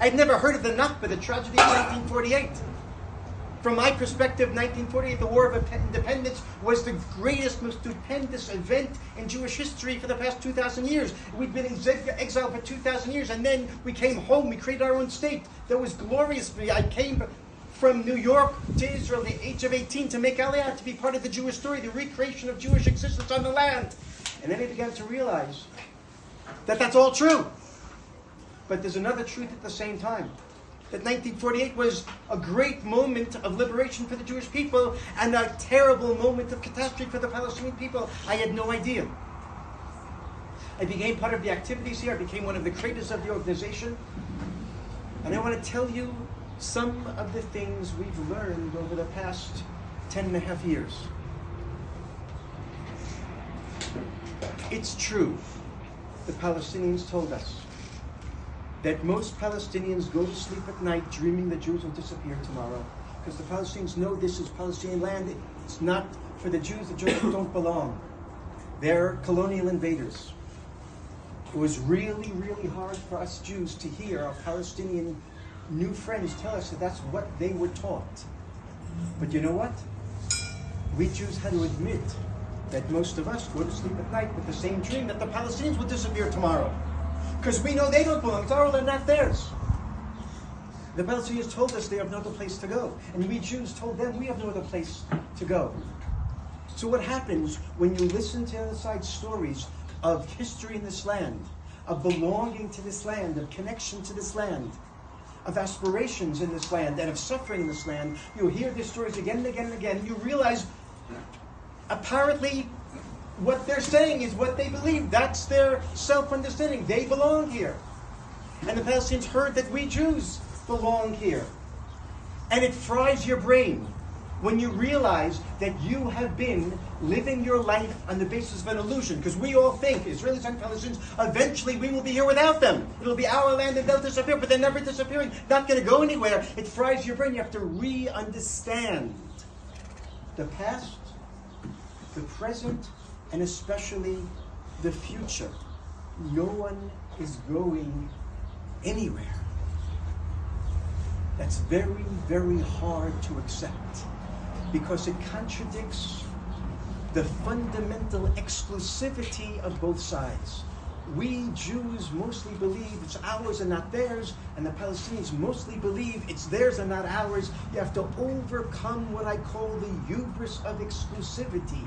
I'd never heard of the Nakba, the tragedy of 1948. From my perspective, 1948, the War of Independence, was the greatest, most stupendous event in Jewish history for the past 2,000 years. We'd been in exile for 2,000 years, and then we came home, we created our own state. That was glorious for me. I came from New York to Israel at the age of 18 to make Aliyah, to be part of the Jewish story, the recreation of Jewish existence on the land. And then I began to realize that that's all true. But there's another truth at the same time. That 1948 was a great moment of liberation for the Jewish people and a terrible moment of catastrophe for the Palestinian people. I had no idea. I became part of the activities here. I became one of the creators of the organization. And I want to tell you some of the things we've learned over the past 10 and a half years. It's true, the Palestinians told us, that most Palestinians go to sleep at night dreaming the Jews will disappear tomorrow. Because the Palestinians know this is Palestinian land. It's not for the Jews. The Jews don't belong. They're colonial invaders. It was really, really hard for us Jews to hear our Palestinian new friends tell us that that's what they were taught. But you know what? We Jews had to admit that most of us go to sleep at night with the same dream that the Palestinians will disappear tomorrow. Because we know they don't belong. It's our land, not theirs. The Palestinians told us they have no other place to go. And we Jews told them we have no other place to go. So what happens when you listen to the other side's stories of history in this land, of belonging to this land, of connection to this land, of aspirations in this land, and of suffering in this land, you hear these stories again and again and again, and you realize apparently what they're saying is what they believe. That's their self-understanding. They belong here. And the Palestinians heard that we Jews belong here. And it fries your brain when you realize that you have been living your life on the basis of an illusion. Because we all think, Israelis and Palestinians, eventually we will be here without them. It'll be our land and they'll disappear, but they're never disappearing. Not going to go anywhere. It fries your brain. You have to re-understand the past, the present, and especially the future. No one is going anywhere. That's very, very hard to accept because it contradicts the fundamental exclusivity of both sides. We Jews mostly believe it's ours and not theirs, and the Palestinians mostly believe it's theirs and not ours. You have to overcome what I call the hubris of exclusivity,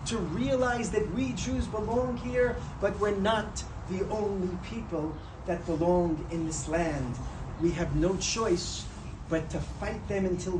to realize that we Jews belong here, but we're not the only people that belong in this land. We have no choice but to fight them until we